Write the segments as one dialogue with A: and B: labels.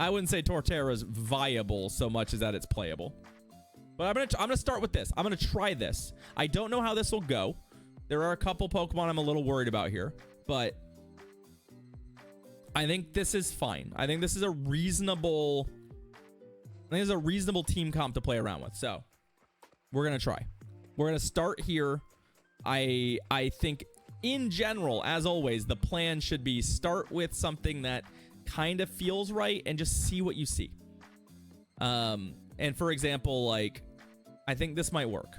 A: I wouldn't say Torterra's viable so much as that it's playable. But I'm gonna start with this. I'm gonna try this. I don't know how this will go. There are a couple Pokemon I'm a little worried about here, but I think this is fine. I think this is a reasonable team comp to play around with. So we're gonna try. We're gonna start here. I think in general, as always, the plan should be start with something that kind of feels right and just see what you see. And for example, like, I think this might work.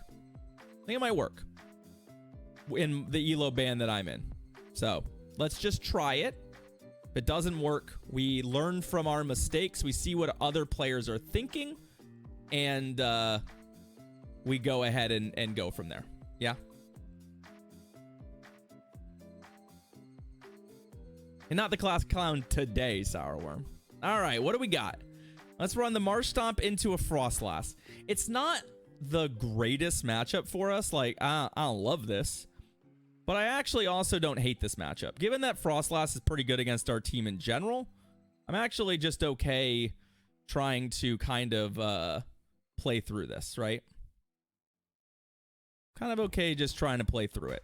A: I think it might work in the ELO band that I'm in. So let's just try it. If it doesn't work, we learn from our mistakes. We see what other players are thinking, and we go ahead and go from there. Yeah. And not the class clown today, Sourworm. All right, what do we got? Let's run the Marsh Stomp into a Frostlass. It's not the greatest matchup for us. Like, I don't love this. But I actually also don't hate this matchup. Given that Frostlass is pretty good against our team in general, I'm actually just okay trying to kind of play through this, right? Kind of okay just trying to play through it.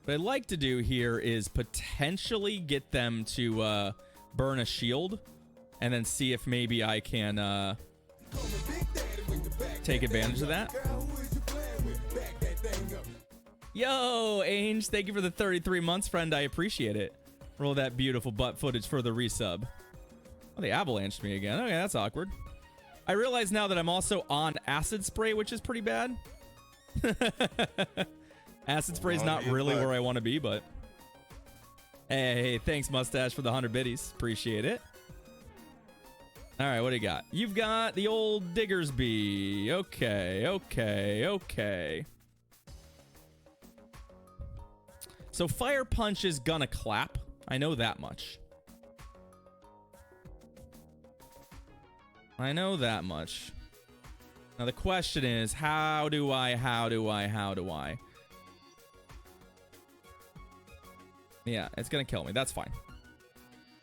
A: What I'd like to do here is potentially get them to burn a shield and then see if maybe I can take advantage of that. Yo, Ainge, thank you for the 33 months, friend. I appreciate it. Roll that beautiful butt footage for the resub. Oh, they avalanched me again. Okay, that's awkward. I realize now that I'm also on acid spray, which is pretty bad. Acid spray is not really where I want to be, but hey, thanks, Mustache, for the 100 biddies. Appreciate it. All right, what do you got? You've got the old Diggersby. Okay. So Fire Punch is gonna clap. I know that much. Now the question is, how do I? Yeah, it's gonna kill me. That's fine.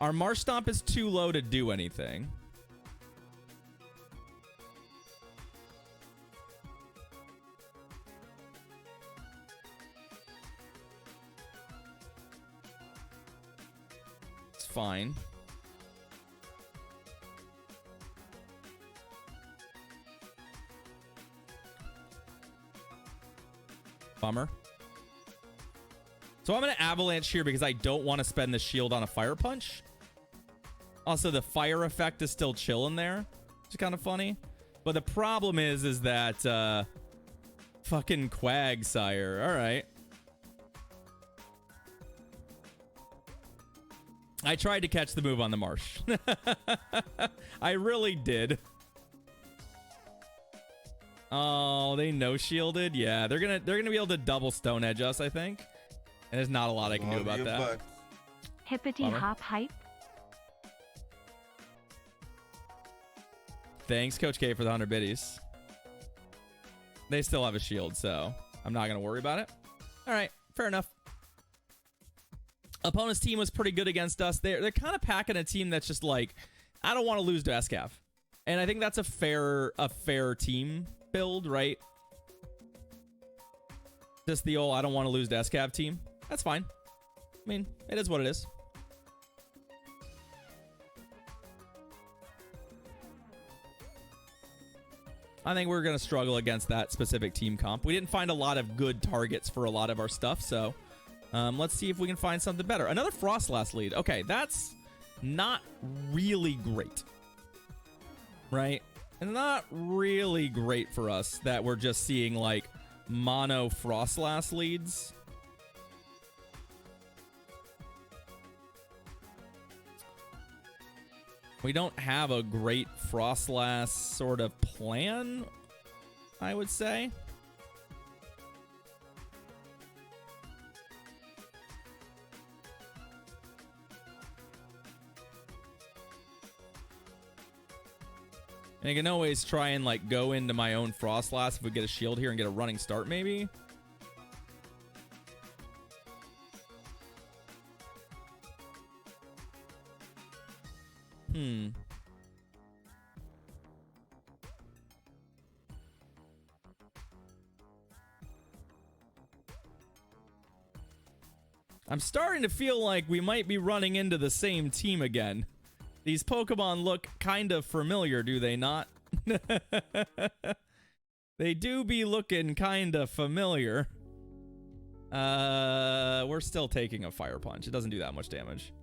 A: Our Marsh Stomp is too low to do anything. It's fine. Bummer. So I'm going to avalanche here because I don't want to spend the shield on a Fire Punch. Also, the fire effect is still chilling there, which is kind of funny. But the problem is that fucking Quagsire. All right. I tried to catch the move on the Marsh. I really did. Oh, they no shielded. Yeah, they're gonna be able to double Stone Edge us, I think. And there's not a lot I can do about that.
B: Hippity hop hype.
A: Thanks, Coach K, for the 100 biddies. They still have a shield, so I'm not going to worry about it. All right, fair enough. Opponent's team was pretty good against us. They're kind of packing a team that's just like, I don't want to lose to SCAV. And I think that's a fair team build, right? Just the old I don't want to lose to SCAV team. That's fine. I mean, it is what it is. I think we're going to struggle against that specific team comp. We didn't find a lot of good targets for a lot of our stuff, so let's see if we can find something better. Another Frostlass lead. Okay, that's not really great. Right? And not really great for us that we're just seeing, like, mono Frostlass leads. We don't have a great Frostlass sort of plan, I would say. And I can always try and like go into my own Frostlass if we get a shield here and get a running start maybe. I'm starting to feel like we might be running into the same team again. These Pokemon look kind of familiar, do they not? They do be looking kind of familiar. We're still taking a Fire Punch. It doesn't do that much damage.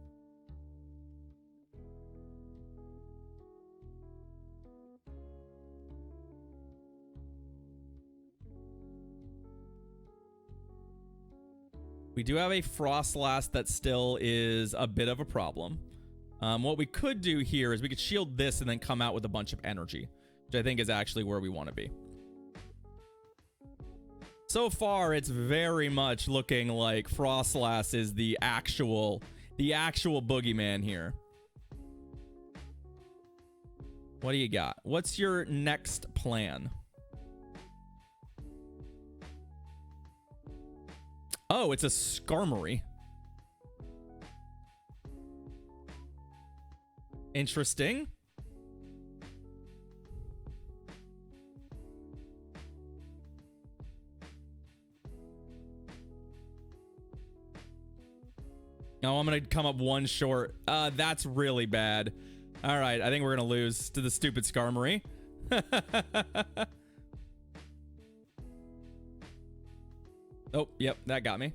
A: We do have a Frostlass that still is a bit of a problem. What we could do here is we could shield this and then come out with a bunch of energy, which I think is actually where we want to be. So far, it's very much looking like Frostlass is the actual boogeyman here. What do you got? What's your next plan? Oh, it's a Skarmory. Interesting. Oh, I'm gonna come up one short. That's really bad. All right, I think we're gonna lose to the stupid Skarmory. Oh, yep, that got me.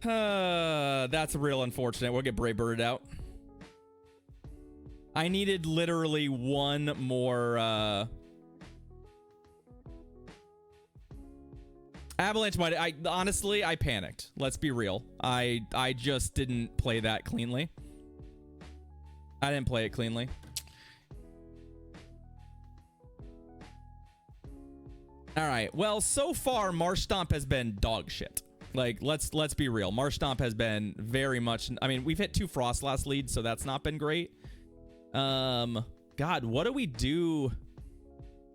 A: That's real unfortunate. We'll get Brave Birded out. I needed literally one more Avalanche might. Honestly, I panicked. Let's be real. I just didn't play that cleanly. I didn't play it cleanly. All right. Well, so far Marshtomp has been dog shit. Like, let's be real. Marshtomp has been very much. I mean, we've hit 2 Frostlass leads, so that's not been great. God, what do we do?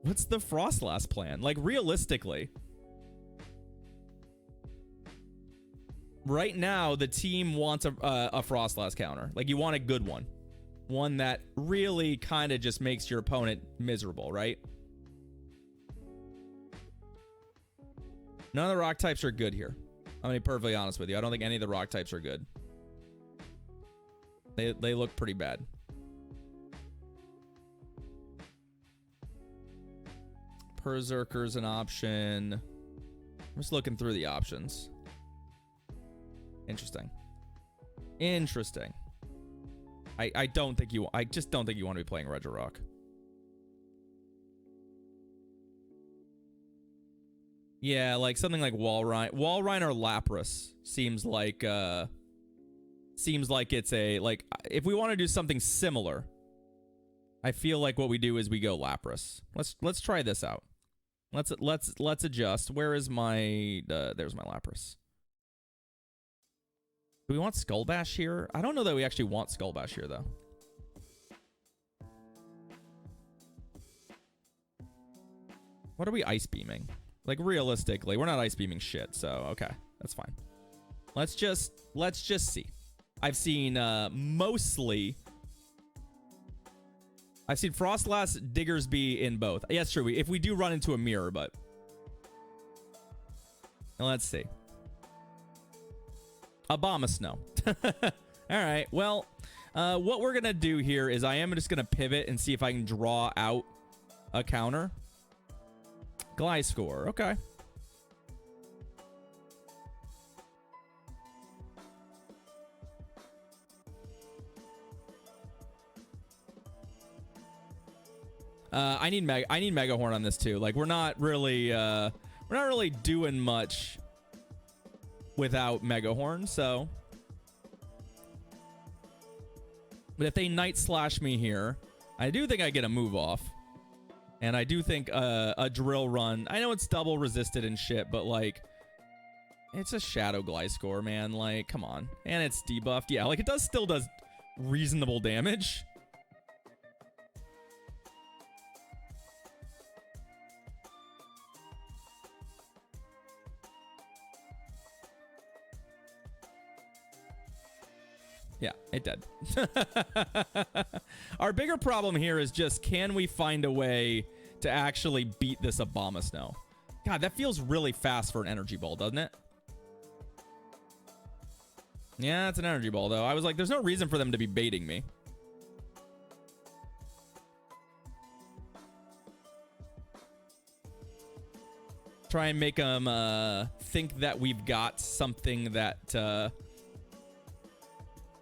A: What's the Frostlass plan? Like, realistically, right now the team wants a Frostlass counter. Like, you want a good one that really kind of just makes your opponent miserable, right? None of the rock types are good here. I'm gonna be perfectly honest with you. I don't think any of the rock types are good. They look pretty bad. Berserker's an option. I'm just looking through the options. Interesting. Interesting. I don't think you. I just don't think you want to be playing Regirock. Yeah, like something like Walrein or Lapras seems like it's a like if we want to do something similar, I feel like what we do is we go Lapras. Let's try this out. Let's adjust. Where is my there's my Lapras. Do we want Skull Bash here? I don't know that we actually want Skull Bash here though. What are we ice beaming? Like, realistically, we're not ice beaming shit, so okay, that's fine. Let's just see. I've seen mostly. I've seen Frostlass, Diggersby in both. Yes, true. If we do run into a mirror, but let's see. Abomasnow. All right. Well, what we're gonna do here is I am just gonna pivot and see if I can draw out a counter. Gliscor, okay. I need Megahorn on this too. Like we're not really doing much without Megahorn, so. But if they Night Slash me here, I do think I get a move off. And I do think a Drill Run, I know it's double resisted and shit, but like, it's a Shadow Gliscor, man. Like, come on. And it's debuffed. Yeah, like it still does reasonable damage. Yeah, it did. Our bigger problem here is just, can we find a way to actually beat this Abomasnow? God, that feels really fast for an energy ball, doesn't it? Yeah, it's an energy ball, though. I was like, there's no reason for them to be baiting me. Try and make them think that we've got something that...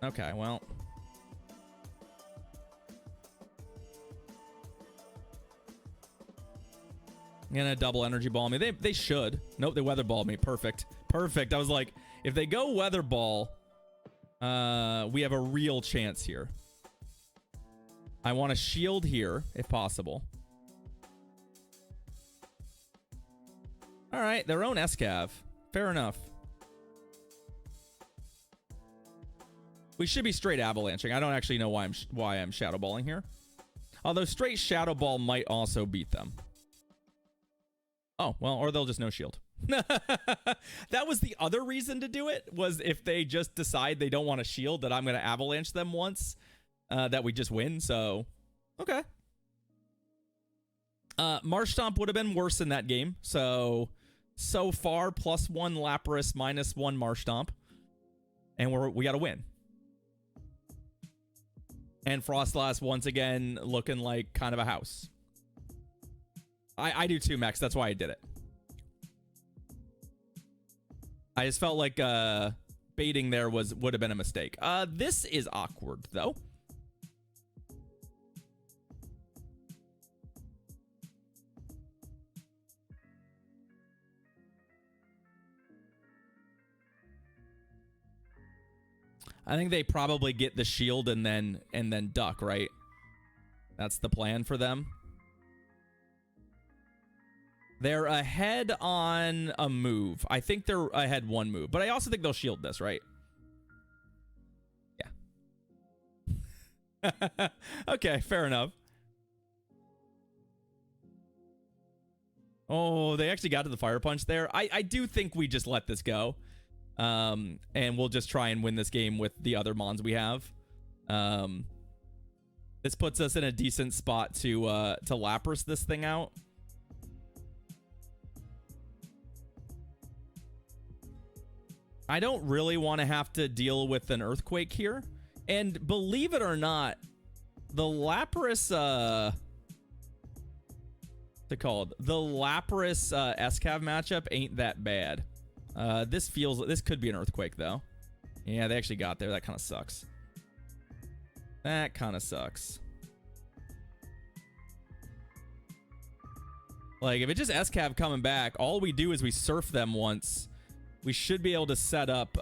A: Okay, well... Gonna double energy ball me. They should. Nope, they weather ball me. Perfect. Perfect. I was like, if they go weather ball, we have a real chance here. I want a shield here, if possible. All right, their own SCAV. Fair enough. We should be straight avalanching. I don't actually know why I'm shadow balling here. Although straight shadow ball might also beat them. Oh, well, or they'll just no shield. That was the other reason to do it, was if they just decide they don't want a shield, that I'm going to avalanche them once, that we just win. So, okay. Marsh Stomp would have been worse in that game. So far, +1 Lapras, -1 Marsh Stomp. And we got to win. And Frostlass, once again, looking like kind of a house. I do too, Max. That's why I did it. I just felt like baiting there would have been a mistake. This is awkward, though. I think they probably get the shield and then duck, right? That's the plan for them. They're ahead on a move. I think they're ahead one move, but I also think they'll shield this, right? Yeah. Okay, fair enough. Oh, they actually got to the fire punch there. I do think we just let this go. And we'll just try and win this game with the other mons we have. This puts us in a decent spot to Lapras this thing out. I don't really want to have to deal with an earthquake here. And believe it or not, the Lapras, what's it called? The Lapras SCAV matchup ain't that bad. This could be an earthquake, though. Yeah, they actually got there. That kind of sucks. That kind of sucks. Like, if it's just SCAV coming back, all we do is we surf them once. We should be able to set up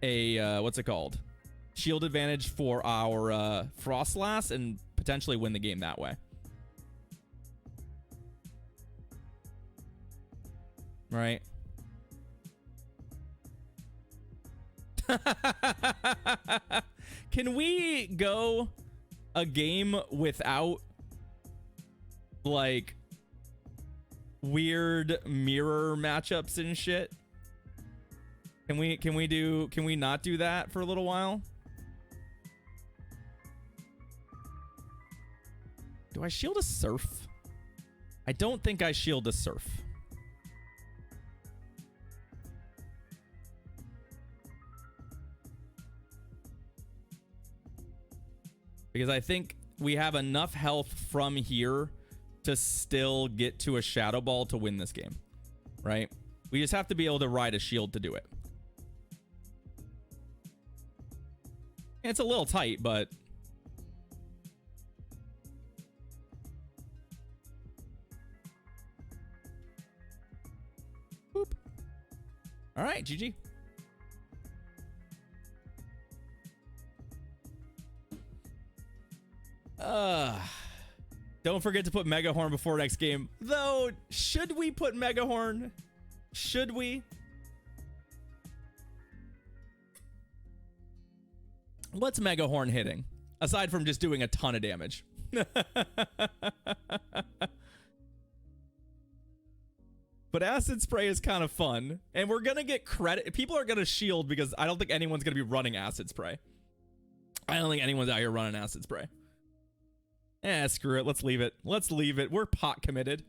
A: what's it called? Shield advantage for our Frostlass and potentially win the game that way. Right. Can we go a game without like weird mirror matchups and shit? Can we not do that for a little while? Do I shield a surf? I don't think I shield a surf. Because I think we have enough health from here to still get to a Shadow Ball to win this game, right? We just have to be able to ride a shield to do it. It's a little tight, but... Boop. All right, GG. Don't forget to put Mega Horn before next game. Though, should we put Mega Horn? Should we? What's Mega Horn hitting? Aside from just doing a ton of damage. But acid spray is kind of fun. And we're going to get credit. People are going to shield because I don't think anyone's going to be running acid spray. I don't think anyone's out here running acid spray. Eh, screw it. Let's leave it. Let's leave it. We're pot committed.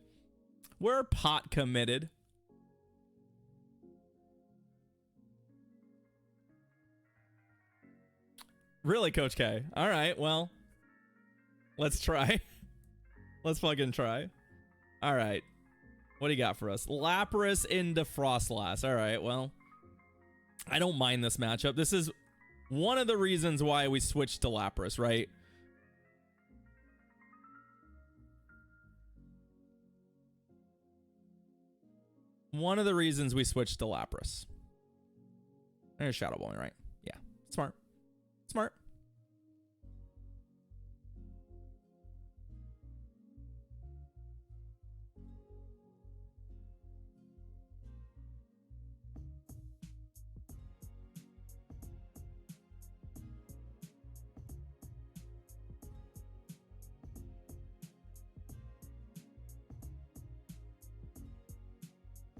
A: We're pot committed. Really, Coach K? All right, well, let's try. Let's fucking try. All right. What do you got for us? Lapras into Frostlass. All right, well, I don't mind this matchup. This is one of the reasons why we switched to Lapras, right? One of the reasons we switched to Lapras. There's Shadow Ball, right? Yeah, smart. Smart.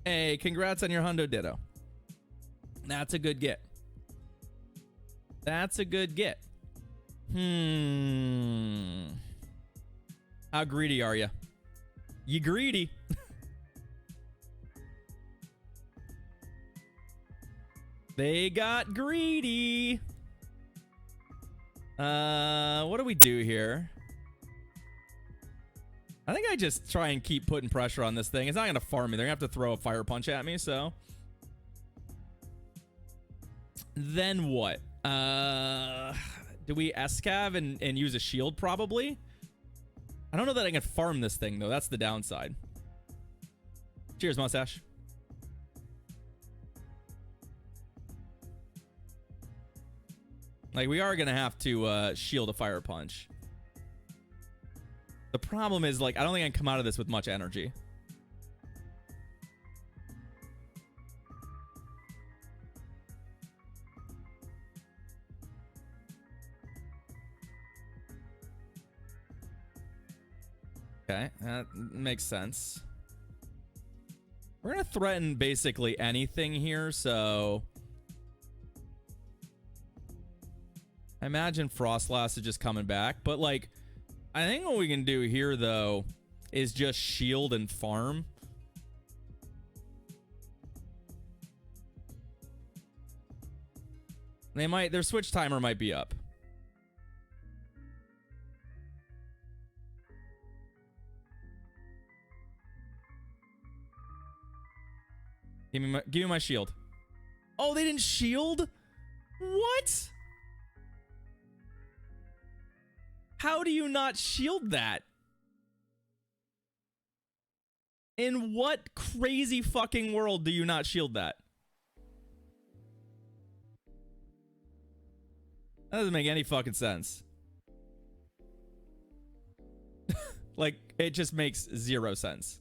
A: Hey, congrats on your Hundo Ditto. That's a good get. That's a good get. How greedy are you? You greedy. They got greedy. What do we do here? I think I just try and keep putting pressure on this thing. It's not going to farm me. They're going to have to throw a fire punch at me, so. Then what? Do we Escav and use a shield probably? I don't know that I can farm this thing though. That's the downside. Cheers, mustache. Like we are gonna have to shield a fire punch. The problem is like I don't think I can come out of this with much energy. Okay, that makes sense. We're gonna threaten basically anything here, so I imagine Frostlass is just coming back, but like I think what we can do here though is just shield and farm. Their switch timer might be up. Give me my shield. Oh, they didn't shield? What? How do you not shield that? In what crazy fucking world do you not shield that? That doesn't make any fucking sense. Like, it just makes zero sense.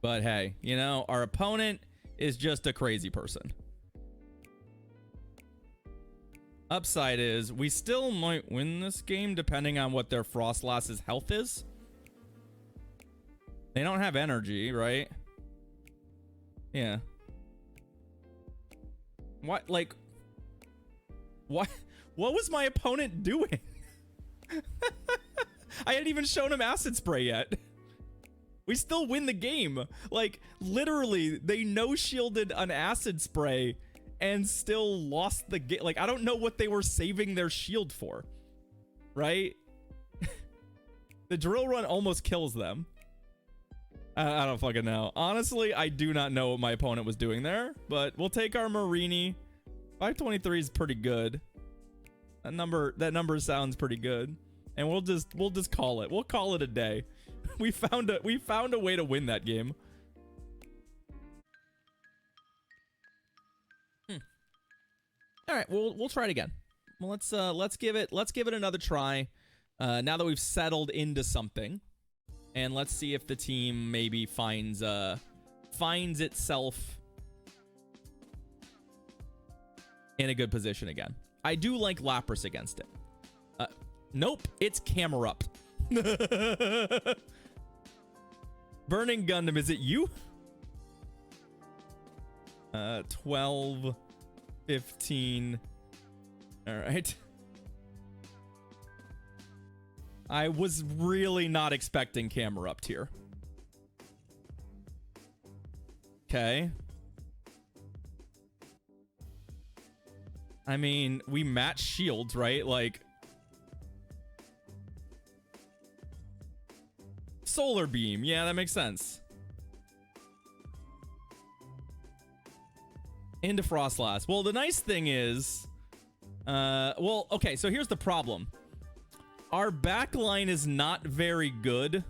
A: But hey, you know, our opponent is just a crazy person. Upside is we still might win this game depending on what their Frostlass's health is. They don't have energy, right? Yeah. What, like, what was my opponent doing? I hadn't even shown him acid spray yet. We still win the game. Like, literally, they no-shielded an acid spray and still lost the game. Like, I don't know what they were saving their shield for. Right? The drill run almost kills them. I don't fucking know. Honestly, I do not know what my opponent was doing there. But we'll take our Marini. 523 is pretty good. That number sounds pretty good. And we'll just call it. We'll call it a day. We found a way to win that game. All right, we'll try it again. Well, let's give it another try. Now that we've settled into something, and let's see if the team maybe finds finds itself in a good position again. I do like Lapras against it. Nope, it's Camerupt. Burning Gundam, is it you? 12, 15. All right. I was really not expecting Camerupt here. Okay. I mean, we match shields, right? Like, Solar Beam. Yeah, that makes sense. Into Frostlass. Well, the nice thing is, well, okay, so here's the problem. Our backline is not very good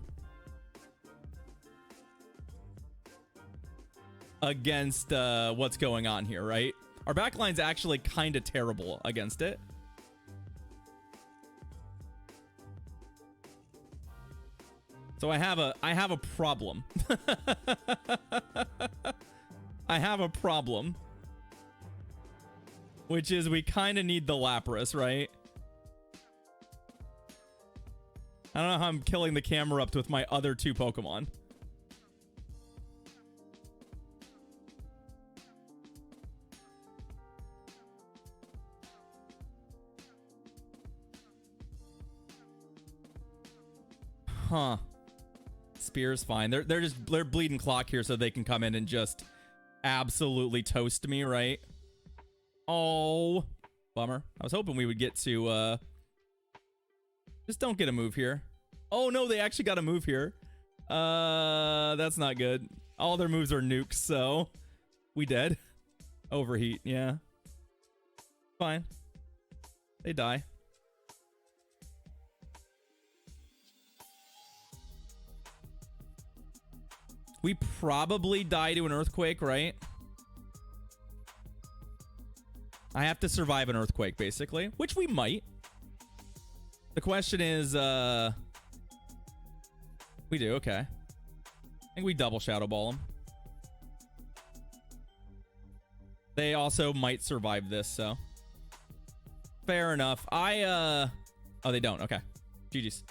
A: against what's going on here, right? Our backline's actually kind of terrible against it. So I have a problem. I have a problem. Which is we kind of need the Lapras, right? I don't know how I'm killing the Camerupt with my other two Pokemon. Huh. Spear's fine. They're bleeding clock here so they can come in and just absolutely toast me, right? Oh, bummer. I was hoping we would get to just don't get a move here. Oh no, they actually got a move here. That's not good. All their moves are nukes, so we dead. Overheat, yeah. Fine. They die. We probably die to an earthquake, right? I have to survive an earthquake, basically, which we might. The question is, we do, okay. I think we double Shadow Ball them. They also might survive this, so. Fair enough. Oh, they don't, okay. GG's.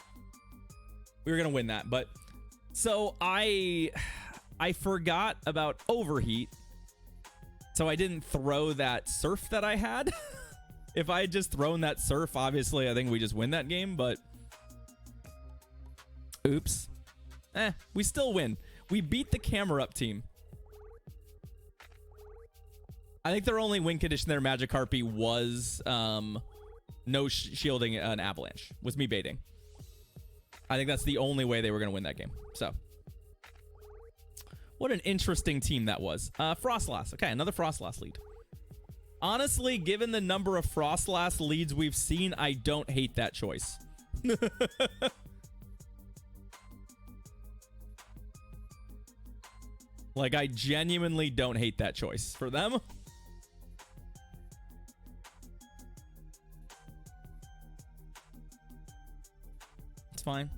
A: We were gonna win that, but. So, I forgot about Overheat. So I didn't throw that Surf that I had. If I had just thrown that Surf, obviously, I think we just win that game, but... Oops. We still win. We beat the Camerupt team. I think their only win condition there, Magikarp, was no shielding an Avalanche. Was me baiting. I think that's the only way they were going to win that game. So... What an interesting team that was. Frostlass. Okay, another Frostlass lead. Honestly, given the number of Frostlass leads we've seen, I don't hate that choice. Like, I genuinely don't hate that choice for them. It's fine.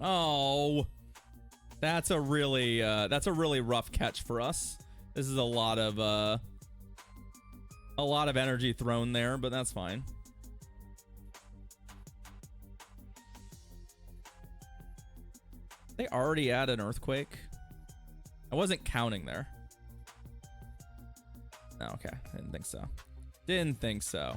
A: Oh... That's a really rough catch for us. This is a lot of energy thrown there, but that's fine. They already add an earthquake. I wasn't counting there. Oh, okay, didn't think so. Didn't think so.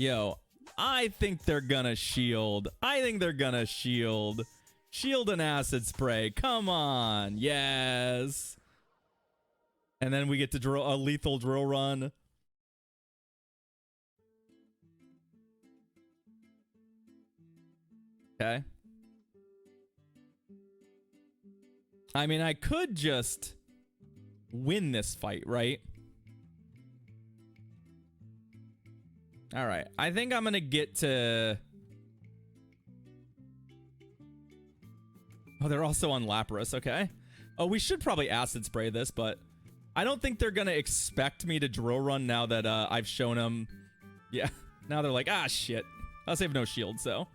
A: Yo, I think they're gonna shield. I think they're gonna shield. Shield and acid spray. Come on. Yes. And then we get to drill a lethal drill run. Okay. I mean, I could just win this fight, right? All right. I think I'm going to get to... Oh, they're also on Lapras. Okay. Oh, we should probably Acid Spray this, but I don't think they're going to expect me to Drill Run now that I've shown them. Yeah. Now they're like, ah, shit. Us have no shield, so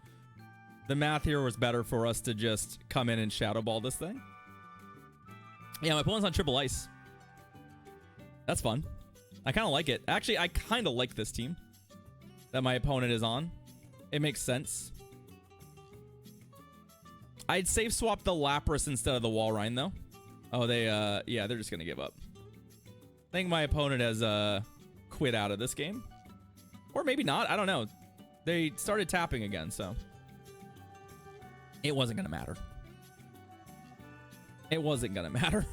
A: the math here was better for us to just come in and Shadow Ball this thing. Yeah, my opponent's on Triple Ice. That's fun. I kind of like it. Actually, I kind of like this team that my opponent is on. It makes sense. I'd save swap the Lapras instead of the Walrein, though. Oh, yeah, they're just going to give up. I think my opponent has quit out of this game. Or maybe not. I don't know. They started tapping again, so it wasn't going to matter. It wasn't going to matter.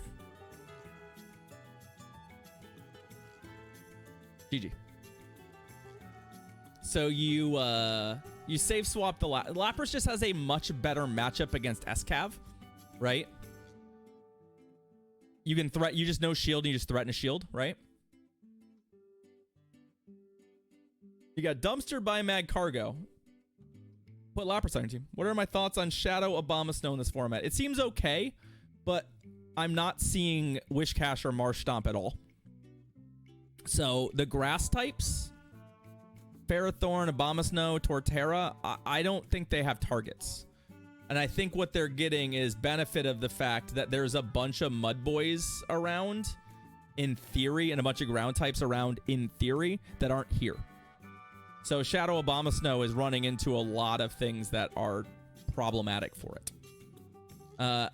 A: GG. So you save swap the Lapras just has a much better matchup against SCAV, right? You can you just no shield and you just threaten a shield, right? You got Dumpster by Mag Cargo. Put Lapras on your team. What are my thoughts on Shadow Abomasnow in this format? It seems okay, but I'm not seeing Wishcash or Marsh Stomp at all. So the grass types, Ferrothorn, Abomasnow, Torterra, I don't think they have targets. And I think what they're getting is benefit of the fact that there's a bunch of Mud Boys around in theory and a bunch of ground types around in theory that aren't here. So Shadow Abomasnow is running into a lot of things that are problematic for it.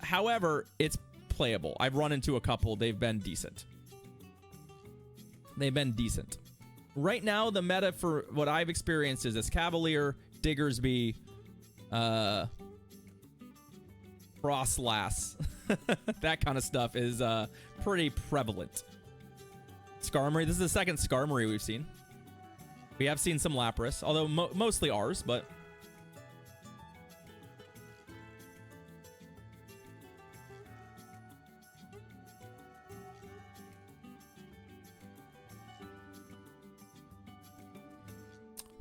A: However, it's playable. I've run into a couple. They've been decent. They've been decent. Right now, the meta for what I've experienced is this Cavalier, Diggersby, Frostlass. That kind of stuff is pretty prevalent. Skarmory. This is the second Skarmory we've seen. We have seen some Lapras, although mostly ours, but...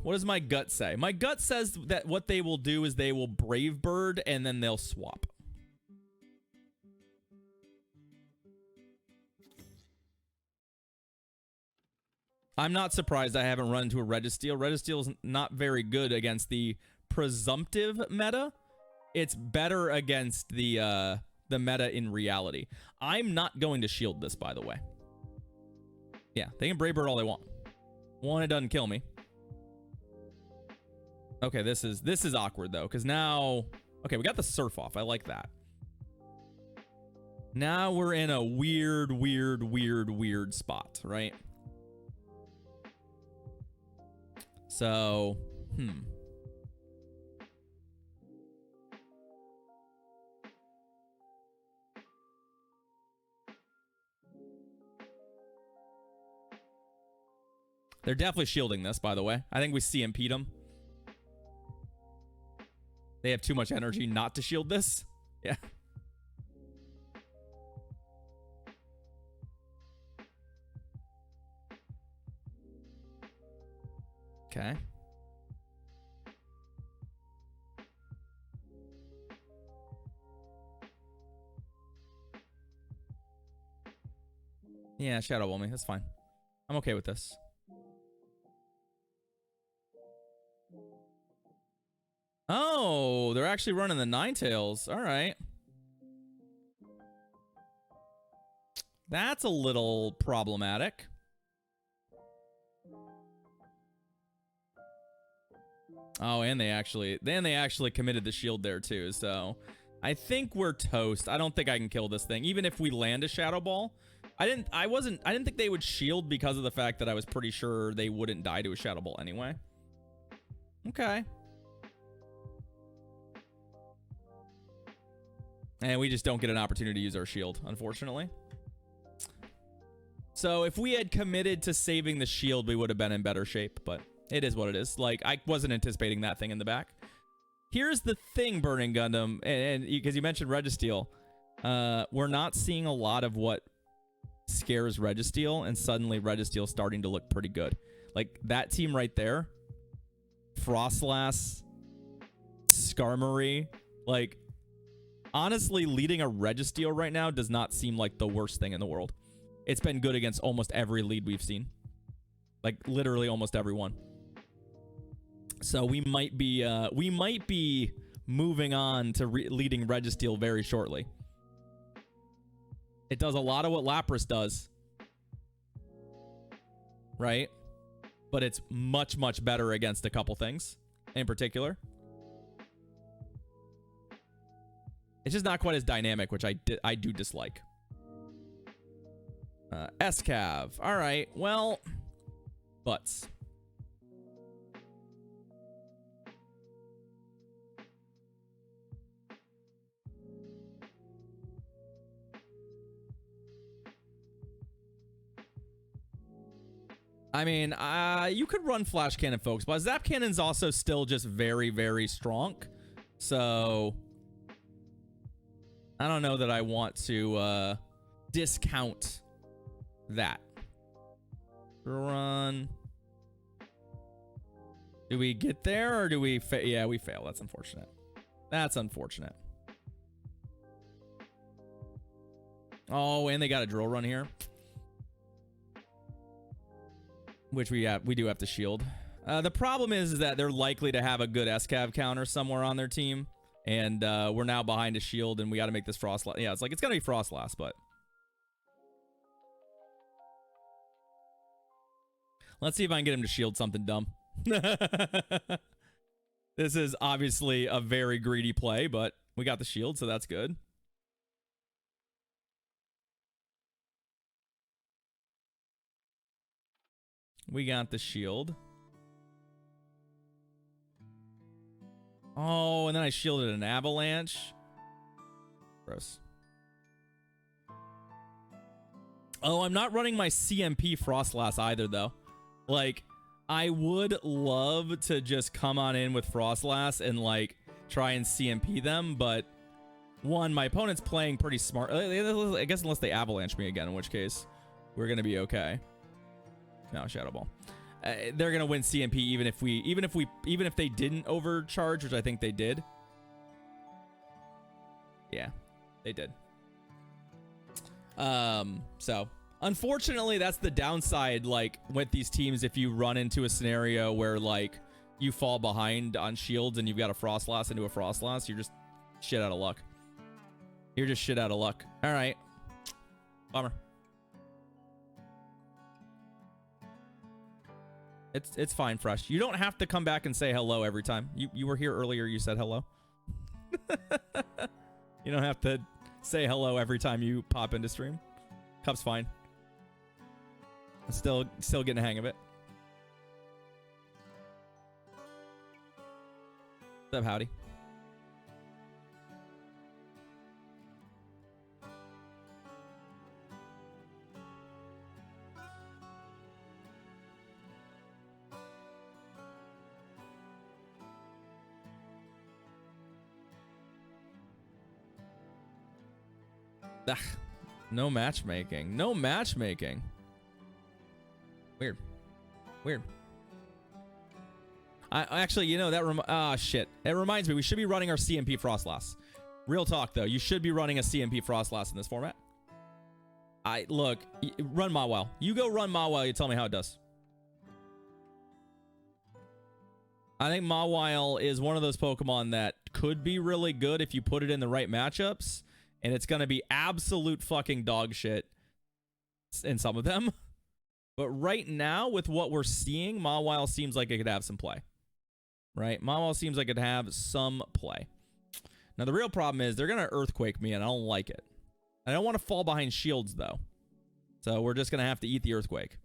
A: What does my gut say? My gut says that what they will do is they will Brave Bird and then they'll swap. I'm not surprised I haven't run into a Registeel. Registeel is not very good against the presumptive meta. It's better against the meta in reality. I'm not going to shield this, by the way. Yeah, they can Brave Bird all they want. One, it doesn't kill me. Okay, this is awkward though, because now, okay, we got the Surf off. I like that. Now we're in a weird spot, right? So, They're definitely shielding this, by the way. I think we CMP'd them. They have too much energy not to shield this. Yeah. Okay. Yeah, Shadow Ball me. That's fine. I'm okay with this. Oh, they're actually running the Ninetales. All right. That's a little problematic. Oh, and they actually committed the shield there too. So I think we're toast. I don't think I can kill this thing. Even if we land a Shadow Ball. I didn't think they would shield because of the fact that I was pretty sure they wouldn't die to a Shadow Ball anyway. Okay. And we just don't get an opportunity to use our shield, unfortunately. So if we had committed to saving the shield, we would have been in better shape, but it is what it is. Like, I wasn't anticipating that thing in the back. Here's the thing, Burning Gundam, and because you mentioned Registeel, we're not seeing a lot of what scares Registeel, and suddenly Registeel's starting to look pretty good. Like, that team right there, Frostlass, Skarmory, like... honestly, leading a Registeel right now does not seem like the worst thing in the world. It's been good against almost every lead we've seen. Like, literally almost every one. So we might be moving on to leading Registeel very shortly. It does a lot of what Lapras does. Right? But it's much, much better against a couple things in particular. It's just not quite as dynamic, which I do dislike. SCAV. All right. Well, butts. I mean, you could run Flash Cannon, folks, but Zap Cannon's also still just very, very strong. So I don't know that I want to discount that. Run. Do we get there or do we fail? Yeah, we fail. That's unfortunate. That's unfortunate. Oh, and they got a drill run here. Which we do have to shield. The problem is that they're likely to have a good SCAV counter somewhere on their team. And we're now behind a shield and we got to make this Frost last. Yeah, it's going to be Frost last, but. Let's see if I can get him to shield something dumb. This is obviously a very greedy play, but we got the shield, so that's good. We got the shield. Oh, and then I shielded an avalanche. Gross. Oh, I'm not running my CMP Frostlass either, though. Like, I would love to just come on in with Frostlass and, like, try and CMP them, but one, my opponent's playing pretty smart. I guess unless they avalanche me again, in which case we're going to be okay. No, Shadow Ball. They're going to win CMP even if they didn't overcharge, which I think they did. Yeah, they did. So unfortunately, that's the downside, like, with these teams. If you run into a scenario where, like, you fall behind on shields and you've got a Frostlass into a Frostlass, you're just shit out of luck. You're just shit out of luck. All right. Bummer. It's fine, Fresh. You don't have to come back and say hello every time. You were here earlier, you said hello. You don't have to say hello every time you pop into stream. Cup's fine. I'm still getting the hang of it. What's up, howdy? Ugh, no matchmaking. No matchmaking. Weird. Weird. I actually, you know, that shit. It reminds me, we should be running our CMP Frostlass. Real talk, though. You should be running a CMP Frostlass in this format. Look, run Mawile. You go run Mawile, you tell me how it does. I think Mawile is one of those Pokemon that could be really good if you put it in the right matchups. And it's going to be absolute fucking dog shit in some of them. But right now, with what we're seeing, Mawile seems like it could have some play. Right? Mawile seems like it could have some play. Now, the real problem is they're going to Earthquake me, and I don't like it. I don't want to fall behind shields, though. So we're just going to have to eat the Earthquake.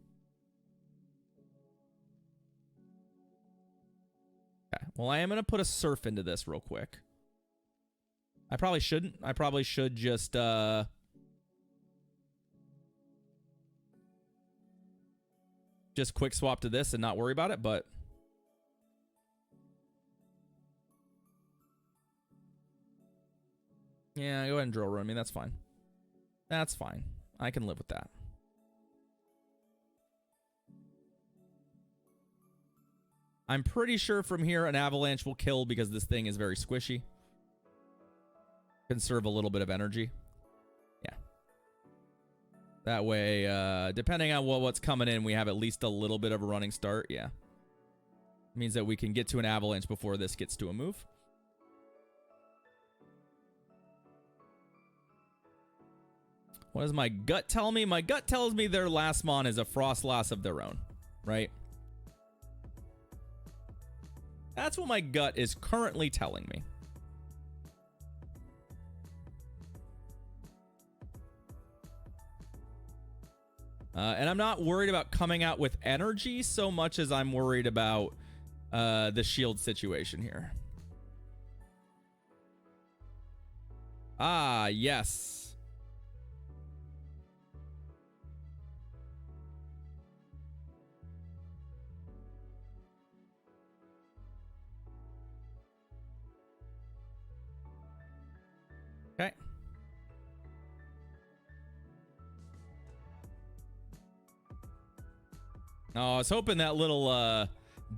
A: Okay. Well, I am going to put a Surf into this real quick. I probably shouldn't. I probably should just quick swap to this and not worry about it, but yeah, go ahead and drill run me. That's fine. That's fine. I can live with that. I'm pretty sure from here an avalanche will kill because this thing is very squishy. conserve a little bit of energy. Yeah. That way, depending on what's coming in, we have at least a little bit of a running start. Yeah. Means that we can get to an avalanche before this gets to a move. What does my gut tell me? My gut tells me their last mon is a Frostlass of their own, right? That's what my gut is currently telling me. And I'm not worried about coming out with energy so much as I'm worried about the shield situation here. Ah, yes. Okay. Oh, I was hoping that little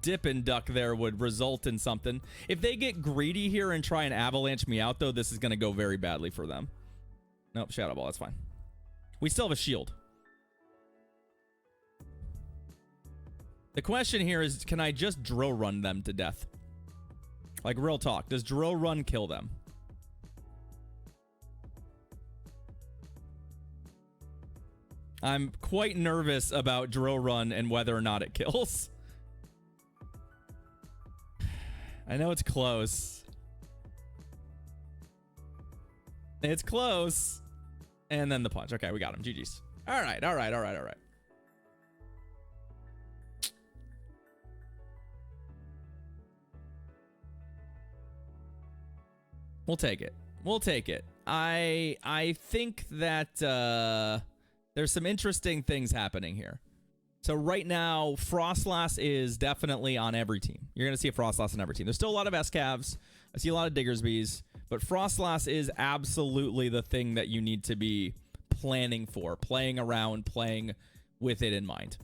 A: dip and duck there would result in something. If they get greedy here and try and avalanche me out, though, this is going to go very badly for them. Nope, Shadow Ball, that's fine. We still have a shield. The question here is, can I just drill run them to death? Like, real talk, does drill run kill them? I'm quite nervous about drill run and whether or not it kills. I know it's close. It's close. And then the punch. Okay, we got him. GG's. All right, all right, all right, all right. We'll take it. We'll take it. I think that there's some interesting things happening here. So right now, Frostlass is definitely on every team. You're going to see a Frostlass on every team. There's still a lot of S-Cavs. I see a lot of Diggersbys. But Frostlass is absolutely the thing that you need to be planning for. Playing around, playing with it in mind.